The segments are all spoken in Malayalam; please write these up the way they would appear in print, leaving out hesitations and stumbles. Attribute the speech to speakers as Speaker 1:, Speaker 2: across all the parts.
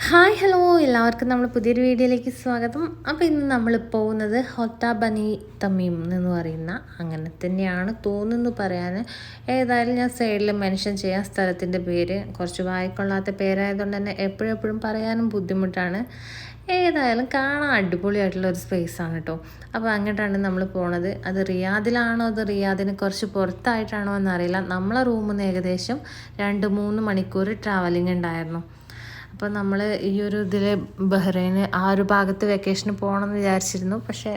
Speaker 1: ഹായ് ഹലോ എല്ലാവർക്കും നമ്മൾ പുതിയൊരു വീഡിയോയിലേക്ക് സ്വാഗതം. അപ്പോൾ ഇന്ന് നമ്മൾ പോകുന്നത് ഹൊത്ത ബനി തമീം എന്ന് പറയുന്ന അങ്ങനെ തന്നെയാണ് തോന്നുന്നു പറയാൻ. ഏതായാലും ഞാൻ സൈഡിൽ മെൻഷൻ ചെയ്യാൻ സ്ഥലത്തിൻ്റെ പേര് കുറച്ച് വായിക്കൊള്ളാത്ത പേരായതുകൊണ്ട് തന്നെ എപ്പോഴും പറയാനും ബുദ്ധിമുട്ടാണ്. ഏതായാലും കാണാൻ അടിപൊളിയായിട്ടുള്ള ഒരു സ്പേസാണ് കേട്ടോ. അപ്പോൾ അങ്ങോട്ടാണ് നമ്മൾ പോണത്. അത് റിയാദിലാണോ അത് റിയാദിന് കുറച്ച് പുറത്തായിട്ടാണോ എന്നറിയില്ല. നമ്മളെ റൂമിൽ നിന്ന് ഏകദേശം 2-3 മണിക്കൂർ ട്രാവലിംഗ് ഉണ്ടായിരുന്നു. അപ്പോൾ നമ്മൾ ഈ ഒരു ഇതിൽ ബഹ്റൈന് ആ ഒരു ഭാഗത്ത് വെക്കേഷന് പോകണമെന്ന് വിചാരിച്ചിരുന്നു. പക്ഷേ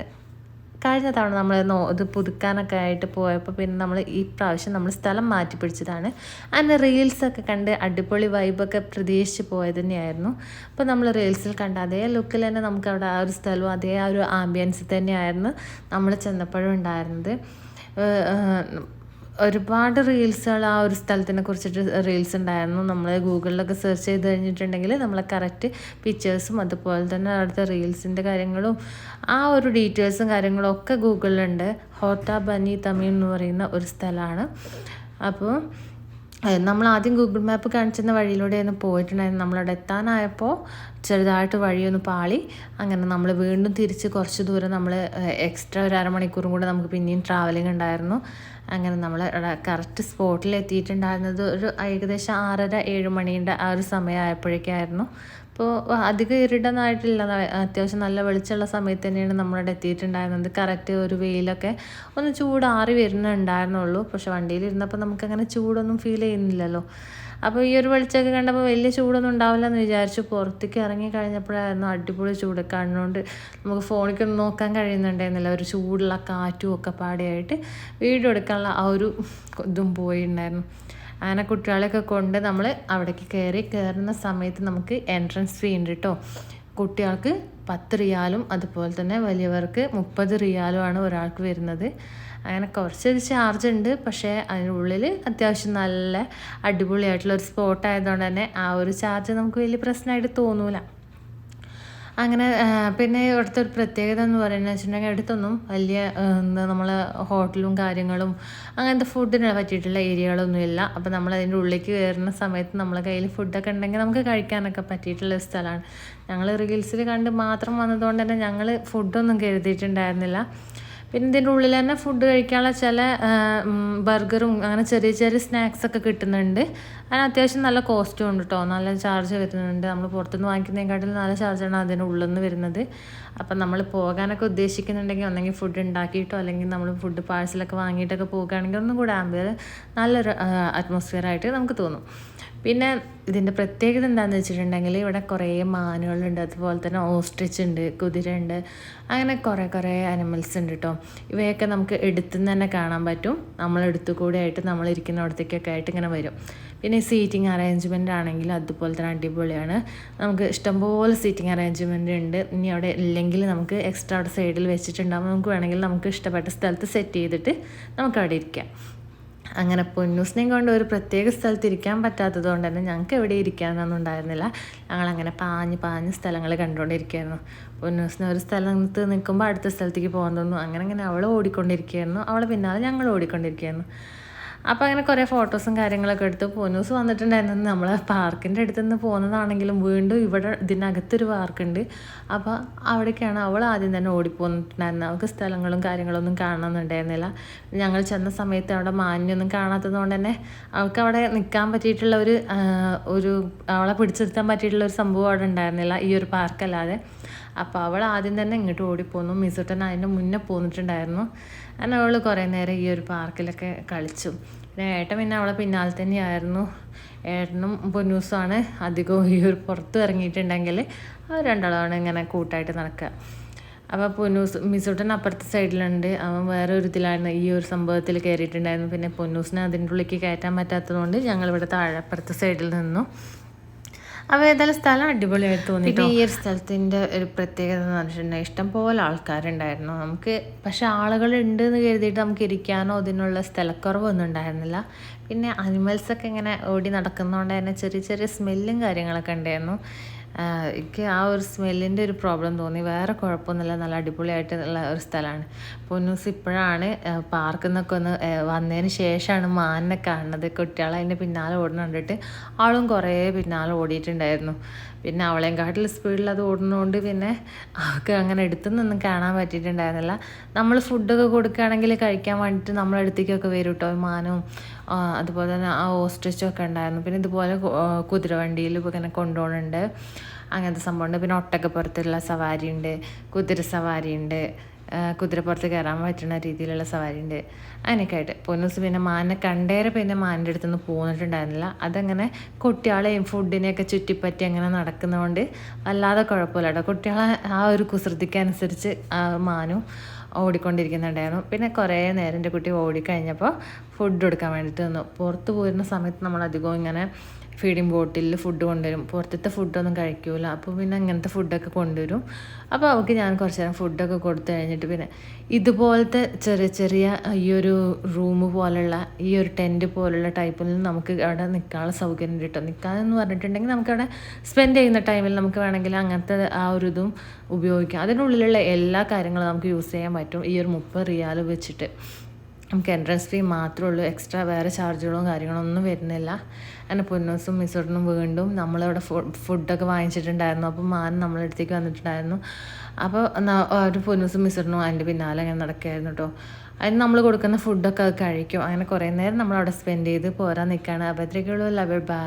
Speaker 1: കഴിഞ്ഞ തവണ നമ്മൾ ഇത് പുതുക്കാനൊക്കെ ആയിട്ട് പോയപ്പോൾ പിന്നെ നമ്മൾ ഈ പ്രാവശ്യം നമ്മൾ സ്ഥലം മാറ്റി പിടിച്ചതാണ്. അതിൻ്റെ റീൽസൊക്കെ കണ്ട് അടിപൊളി വൈബൊക്കെ പ്രതീക്ഷിച്ച് പോയത് തന്നെയായിരുന്നു. അപ്പോൾ നമ്മൾ റീൽസിൽ കണ്ട അതേ ലുക്കിൽ തന്നെ നമുക്ക് അവിടെ ആ ഒരു സ്ഥലവും അതേ ആ ഒരു ആംബിയൻസ് തന്നെയായിരുന്നു നമ്മൾ ചെന്നപ്പോഴും ഉണ്ടായിരുന്നത്. ഒരുപാട് റീൽസുകൾ ആ ഒരു സ്ഥലത്തിനെ കുറിച്ചിട്ട് റീൽസ് ഉണ്ടായിരുന്നു. നമ്മൾ ഗൂഗിളിലൊക്കെ സെർച്ച് ചെയ്ത് കഴിഞ്ഞിട്ടുണ്ടെങ്കിൽ നമ്മളെ കറക്റ്റ് പിക്ചേഴ്സും അതുപോലെ തന്നെ അവിടുത്തെ റീൽസിൻ്റെ കാര്യങ്ങളും ആ ഒരു ഡീറ്റെയിൽസും കാര്യങ്ങളും ഒക്കെ ഗൂഗിളിലുണ്ട്. ഹോത്ത ബനി തമീം എന്ന് പറയുന്ന ഒരു സ്ഥലമാണ്. അപ്പോൾ നമ്മൾ ആദ്യം ഗൂഗിൾ മാപ്പ് കാണിച്ചിരുന്ന വഴിയിലൂടെയാണ് പോയിട്ടുണ്ടായിരുന്നു. നമ്മളവിടെ എത്താനായപ്പോൾ ചെറുതായിട്ട് വഴിയൊന്ന് പാളി. അങ്ങനെ നമ്മൾ വീണ്ടും തിരിച്ച് കുറച്ച് ദൂരം നമ്മൾ എക്സ്ട്രാ ഒരു അരമണിക്കൂറും കൂടെ നമുക്ക് പിന്നെയും ട്രാവലിംഗ് ഉണ്ടായിരുന്നു. അങ്ങനെ നമ്മൾ കറക്റ്റ് സ്പോട്ടിൽ എത്തിയിട്ടുണ്ടായിരുന്നത് ഒരു ഏകദേശം 6:30-7 മണീൻ്റെ ആ ഒരു സമയമായപ്പോഴേക്കായിരുന്നു. അപ്പോൾ അധികം ഇരുടനായിട്ടില്ല, അത്യാവശ്യം നല്ല വെളിച്ചമുള്ള സമയത്ത് തന്നെയാണ് നമ്മളവിടെ എത്തിയിട്ടുണ്ടായിരുന്നത്. കറക്റ്റ് ഒരു വെയിലൊക്കെ ഒന്ന് ചൂടാറി വരുന്നുണ്ടായിരുന്നുള്ളൂ. പക്ഷെ വണ്ടിയിലിരുന്നപ്പോൾ നമുക്കങ്ങനെ ചൂടൊന്നും ഫീൽ ചെയ്യുന്നില്ലല്ലോ. അപ്പോൾ ഈ ഒരു വെളിച്ചമൊക്കെ കണ്ടപ്പോൾ വലിയ ചൂടൊന്നും ഉണ്ടാവില്ല എന്ന് വിചാരിച്ചു. പുറത്തേക്ക് ഇറങ്ങി കഴിഞ്ഞപ്പോഴായിരുന്നു അടിപൊളി ചൂട്. കണ്ണുകൊണ്ട് നമുക്ക് ഫോണിക്കൊന്നും നോക്കാൻ കഴിയുന്നുണ്ടായിരുന്നില്ല. ഒരു ചൂടുള്ള കാറ്റും ഒക്കെ പാടിയായിട്ട് വീഡിയോ എടുക്കാനുള്ള ആ ഒരു ഇതും പോയിട്ടുണ്ടായിരുന്നു. അങ്ങനെ കുട്ടികളെയൊക്കെ കൊണ്ട് നമ്മൾ അവിടേക്ക് കയറുന്ന സമയത്ത് നമുക്ക് എൻട്രൻസ് ഫീ ഉണ്ട് കേട്ടോ. കുട്ടികൾക്ക് 10 റിയാലും അതുപോലെ തന്നെ വലിയവർക്ക് 30 റിയാലുമാണ് ഒരാൾക്ക് വരുന്നത്. അങ്ങനെ കുറച്ചൊരു ചാർജ് ഉണ്ട്. പക്ഷേ അതിനുള്ളിൽ അത്യാവശ്യം നല്ല അടിപൊളിയായിട്ടുള്ള ഒരു സ്പോട്ട് ആയതുകൊണ്ട് തന്നെ ആ ഒരു ചാർജ് നമുക്ക് വലിയ പ്രശ്നമായിട്ട് തോന്നൂല. അങ്ങനെ പിന്നെ ഇവിടുത്തെ ഒരു പ്രത്യേകത എന്ന് പറയുന്നത് വെച്ചിട്ടുണ്ടെങ്കിൽ അടുത്തൊന്നും വലിയ നമ്മൾ ഹോട്ടലും കാര്യങ്ങളും അങ്ങനത്തെ ഫുഡിന് പറ്റിയിട്ടുള്ള ഏരിയകളൊന്നും ഇല്ല. അപ്പോൾ നമ്മൾ അതിൻ്റെ ഉള്ളിലേക്ക് കയറുന്ന സമയത്ത് നമ്മളെ കയ്യിൽ ഫുഡൊക്കെ ഉണ്ടെങ്കിൽ നമുക്ക് കഴിക്കാനൊക്കെ പറ്റിയിട്ടുള്ള സ്ഥലമാണ്. ഞങ്ങൾ റീൽസിൽ കണ്ട് മാത്രം വന്നതുകൊണ്ട് തന്നെ ഞങ്ങൾ ഫുഡൊന്നും കരുതിയിട്ടുണ്ടായിരുന്നില്ല. പിന്നെ ഇതിൻ്റെ ഉള്ളിൽ തന്നെ ഫുഡ് കഴിക്കാനുള്ള ചില ബർഗറും അങ്ങനെ ചെറിയ ചെറിയ സ്നാക്സൊക്കെ കിട്ടുന്നുണ്ട്. അതിന് അത്യാവശ്യം നല്ല കോസ്റ്റും ഉണ്ട് കേട്ടോ. നല്ല ചാർജ് വരുന്നുണ്ട്. നമ്മൾ പുറത്തുനിന്ന് വാങ്ങിക്കുന്നതിനെക്കാട്ടിലും നല്ല ചാർജാണ് അതിൻ്റെ ഉള്ളിൽ നിന്ന് വരുന്നത്. അപ്പം നമ്മൾ പോകാനൊക്കെ ഉദ്ദേശിക്കുന്നുണ്ടെങ്കിൽ ഒന്നെങ്കിൽ ഫുഡ് ഉണ്ടാക്കിയിട്ടോ അല്ലെങ്കിൽ നമ്മൾ ഫുഡ് പാഴ്സലൊക്കെ വാങ്ങിയിട്ടൊക്കെ പോകുകയാണെങ്കിൽ ഒന്നും കൂടെ നല്ലൊരു അറ്റ്മോസ്ഫിയറായിട്ട് നമുക്ക് തോന്നും. പിന്നെ ഇതിൻ്റെ പ്രത്യേകത എന്താണെന്ന് വെച്ചിട്ടുണ്ടെങ്കിൽ ഇവിടെ കുറേ മാനുകളുണ്ട്, അതുപോലെ തന്നെ ഓസ്ട്രിച്ച് ഉണ്ട്, കുതിര ഉണ്ട്, അങ്ങനെ കുറേ അനിമൽസ് ഉണ്ട് കേട്ടോ. ഇവയൊക്കെ നമുക്ക് എടുത്തുനിന്ന് തന്നെ കാണാൻ പറ്റും. നമ്മളെടുത്തു കൂടെ ആയിട്ട് നമ്മളിരിക്കുന്നിടത്തേക്കൊക്കെ ആയിട്ട് ഇങ്ങനെ വരും. പിന്നെ സീറ്റിംഗ് അറേഞ്ച്മെൻ്റ് ആണെങ്കിൽ അതുപോലെ തന്നെ അടിപൊളിയാണ്. നമുക്ക് ഇഷ്ടംപോലെ സീറ്റിംഗ് അറേഞ്ച്മെൻ്റ് ഉണ്ട്. ഇനി അവിടെ ഇല്ലെങ്കിൽ നമുക്ക് എക്സ്ട്രാ അവിടെ സൈഡിൽ വെച്ചിട്ടുണ്ടാകുമ്പോൾ നമുക്ക് വേണമെങ്കിൽ നമുക്ക് ഇഷ്ടപ്പെട്ട സ്ഥലത്ത് സെറ്റ് ചെയ്തിട്ട് നമുക്ക് അവിടെ ഇരിക്കാം. അങ്ങനെ പൊന്നൂസിനെയും കൊണ്ട് ഒരു പ്രത്യേക സ്ഥലത്ത് ഇരിക്കാൻ പറ്റാത്തത് കൊണ്ട് തന്നെ ഞങ്ങൾക്ക് എവിടെ ഇരിക്കാനൊന്നും ഉണ്ടായിരുന്നില്ല. ഞങ്ങളങ്ങനെ പാഞ്ഞ് സ്ഥലങ്ങൾ കണ്ടുകൊണ്ടിരിക്കുകയായിരുന്നു. പൊന്നൂസിന് ഒരു സ്ഥലത്ത് നിൽക്കുമ്പോൾ അടുത്ത സ്ഥലത്തേക്ക് പോകാൻ തോന്നുന്നു. അങ്ങനെ അവൾ ഓടിക്കൊണ്ടിരിക്കുകയായിരുന്നു, അവളെ പിന്നാലെ ഞങ്ങൾ ഓടിക്കൊണ്ടിരിക്കുകയായിരുന്നു. അപ്പോൾ അങ്ങനെ കുറേ ഫോട്ടോസും കാര്യങ്ങളൊക്കെ എടുത്ത് പൊന്നൂസ് വന്നിട്ടുണ്ടായിരുന്നു. നമ്മൾ പാർക്കിൻ്റെ അടുത്ത് നിന്ന് പോകുന്നതാണെങ്കിലും വീണ്ടും ഇവിടെ ഇതിനകത്തൊരു പാർക്കുണ്ട്. അപ്പോൾ അവിടേക്കാണ് അവൾ ആദ്യം തന്നെ ഓടിപ്പോന്നിട്ടുണ്ടായിരുന്നത്. അവൾക്ക് സ്ഥലങ്ങളും കാര്യങ്ങളൊന്നും കാണണമെന്നുണ്ടായിരുന്നില്ല. ഞങ്ങൾ ചെന്ന സമയത്ത് അവിടെ മാനിനൊന്നും കാണാത്തത് കൊണ്ട് തന്നെ അവൾക്ക് അവിടെ നിൽക്കാൻ പറ്റിയിട്ടുള്ള ഒരു അവളെ പിടിച്ചെടുക്കാൻ പറ്റിയിട്ടുള്ള ഒരു സംഭവം അവിടെ ഉണ്ടായിരുന്നില്ല, ഈ ഒരു പാർക്കല്ലാതെ. അപ്പോൾ അവൾ ആദ്യം തന്നെ ഇങ്ങോട്ട് ഓടിപ്പോന്നു. മിസുട്ടൻ അതിൻ്റെ മുന്നേ പോന്നിട്ടുണ്ടായിരുന്നു. അങ്ങനെ അവൾ കുറേ നേരം ഈ ഒരു പാർക്കിലൊക്കെ കളിച്ചു. പിന്നെ അവളെ പിന്നാലെ തന്നെയായിരുന്നു. ഏട്ടനും പൊന്നൂസുമാണ് അധികവും ഈ ഒരു പുറത്ത് ഇറങ്ങിയിട്ടുണ്ടെങ്കിൽ അവർ രണ്ടാളാണ് ഇങ്ങനെ കൂട്ടായിട്ട് നടക്കുക. അപ്പോൾ മിസുട്ടൻ അപ്പുറത്തെ സൈഡിലുണ്ട്. അവൻ വേറെ ഒരു ഇതിലായിരുന്നു ഈ ഒരു സംഭവത്തിൽ കയറിയിട്ടുണ്ടായിരുന്നു. പിന്നെ പൊന്നൂസിനെ അതിൻ്റെ ഉള്ളിലേക്ക് കയറ്റാൻ പറ്റാത്തതുകൊണ്ട് ഞങ്ങളിവിടെ താഴെ അപ്പുറത്തെ സൈഡിൽ നിന്നു. അപ്പോൾ ഏതായാലും സ്ഥലം അടിപൊളിയായിട്ട് തോന്നി. ഈ ഒരു സ്ഥലത്തിൻ്റെ ഒരു പ്രത്യേകത എന്ന് പറഞ്ഞിട്ടുണ്ടെങ്കിൽ ഇഷ്ടംപോലെ ആൾക്കാരുണ്ടായിരുന്നു നമുക്ക്. പക്ഷെ ആളുകളുണ്ട് എന്ന് കരുതിയിട്ട് നമുക്ക് ഇരിക്കാനോ അതിനുള്ള സ്ഥലക്കുറവൊന്നും ഉണ്ടായിരുന്നില്ല. പിന്നെ അനിമൽസൊക്കെ ഇങ്ങനെ ഓടി നടക്കുന്നതുകൊണ്ട് തന്നെ ചെറിയ സ്മെല്ലും കാര്യങ്ങളൊക്കെ ഉണ്ടായിരുന്നു. എനിക്ക് ആ ഒരു സ്മെല്ലിൻ്റെ ഒരു പ്രോബ്ലം തോന്നി. വേറെ കുഴപ്പമൊന്നുമില്ല, നല്ല അടിപൊളിയായിട്ടുള്ള ഒരു സ്ഥലമാണ്. പൊന്നൂസ് ഇപ്പോഴാണ് പാർക്കിൽ നിന്നൊക്കെ ഒന്ന് വന്നതിന് ശേഷമാണ് മാനിനെ കാണുന്നത്. കുട്ടികളെ അതിൻ്റെ പിന്നാലെ ഓടുന്ന കണ്ടിട്ട് ആളും കുറേ പിന്നാലെ ഓടിയിട്ടുണ്ടായിരുന്നു. പിന്നെ അവളെയും കാട്ടിൽ സ്പീഡിൽ അത് ഓടുന്നതുകൊണ്ട് പിന്നെ അവൾക്ക് അങ്ങനെ അടുത്തുനിന്നൊന്നും കാണാൻ പറ്റിയിട്ടുണ്ടായിരുന്നില്ല. നമ്മൾ ഫുഡൊക്കെ കൊടുക്കുകയാണെങ്കിൽ കഴിക്കാൻ വേണ്ടിയിട്ട് നമ്മളെ അടുത്തേക്കൊക്കെ വരും കേട്ടോ, മാനും അതുപോലെ തന്നെ ആ ഓസ്ട്രിച്ചും ഒക്കെ ഉണ്ടായിരുന്നു. പിന്നെ ഇതുപോലെ കുതിരവണ്ടിയിൽ ഇങ്ങനെ കൊണ്ടുപോകുന്നുണ്ട്, അങ്ങനത്തെ സംഭവമുണ്ട്. പിന്നെ ഒട്ടകപ്പുറത്തുള്ള സവാരി ഉണ്ട്, കുതിര സവാരി ഉണ്ട്, കുതിരപ്പുറത്ത് കയറാൻ പറ്റുന്ന രീതിയിലുള്ള സവാരി ഉണ്ട്. അങ്ങനെയൊക്കെ ആയിട്ട് പൊന്നൂസ് പിന്നെ മാനിനെ കണ്ടേരെ പിന്നെ മാനിൻ്റെ അടുത്തുനിന്ന് പോന്നിട്ടുണ്ടായിരുന്നില്ല. അതങ്ങനെ കുട്ടികളെയും ഫുഡിനെയൊക്കെ ചുറ്റിപ്പറ്റി അങ്ങനെ നടക്കുന്നതുകൊണ്ട് അല്ലാതെ കുഴപ്പമില്ല കേട്ടോ. കുട്ടികളെ ആ ഒരു കുസൃതിക്കനുസരിച്ച് മാനും ഓടിക്കൊണ്ടിരിക്കുന്നുണ്ടായിരുന്നു. പിന്നെ കുറേ നേരം എൻ്റെ കുട്ടി ഓടിക്കഴിഞ്ഞപ്പോൾ ഫുഡ് കൊടുക്കാൻ വേണ്ടിയിട്ട് നിന്നു. പുറത്ത് പോരുന്ന സമയത്ത് നമ്മൾ അധികവും ഇങ്ങനെ ഫീഡിങ് ബോട്ടിലിൽ ഫുഡ് കൊണ്ടുവരും. പുറത്തത്തെ ഫുഡൊന്നും കഴിക്കൂല, അപ്പോൾ പിന്നെ അങ്ങനത്തെ ഫുഡൊക്കെ കൊണ്ടുവരും. അപ്പോൾ അവൾക്ക് ഞാൻ കുറച്ച് നേരം ഫുഡൊക്കെ കൊടുത്തു കഴിഞ്ഞിട്ട് പിന്നെ ഇതുപോലത്തെ ചെറിയ ചെറിയ ഈ ഒരു റൂം പോലുള്ള ഈ ഒരു ടെൻറ്റ് പോലുള്ള ടൈപ്പിൽ നമുക്ക് അവിടെ നിൽക്കാനുള്ള സൗകര്യം കിട്ടും. നിൽക്കാനെന്ന് പറഞ്ഞിട്ടുണ്ടെങ്കിൽ നമുക്കവിടെ സ്പെൻഡ് ചെയ്യുന്ന ടൈമിൽ നമുക്ക് വേണമെങ്കിൽ അങ്ങനത്തെ ആ ഒരു ഇതും ഉപയോഗിക്കാം. അതിനുള്ളിലുള്ള എല്ലാ കാര്യങ്ങളും നമുക്ക് യൂസ് ചെയ്യാൻ പറ്റും ഈ ഒരു 30 റിയാൽ വെച്ചിട്ട്. നമുക്ക് എൻട്രൻസ് ഫീ മാത്രമേ ഉള്ളൂ, എക്സ്ട്രാ വേറെ ചാർജുകളും കാര്യങ്ങളൊന്നും വരുന്നില്ല. അങ്ങനെ പൊന്നൂസും മിസോട്ടിനും വീണ്ടും നമ്മളിവിടെ ഫുഡൊക്കെ വാങ്ങിച്ചിട്ടുണ്ടായിരുന്നു. അപ്പോൾ മാൻ നമ്മളെ അടുത്തേക്ക് വന്നിട്ടുണ്ടായിരുന്നു. അപ്പോൾ ഒരു പൊന്നൂസും മിസോട്ടിനും അതിൻ്റെ പിന്നാലെ അങ്ങനെ നടക്കുകയായിരുന്നു കേട്ടോ. അതിന് നമ്മൾ കൊടുക്കുന്ന ഫുഡൊക്കെ അത് കഴിക്കും. അങ്ങനെ കുറേ നേരം നമ്മളവിടെ സ്പെൻഡ് ചെയ്ത് പോരാൻ നിൽക്കുകയാണ്. അപ്പോൾ അത്രയൊക്കെയുള്ളൂ. Love by.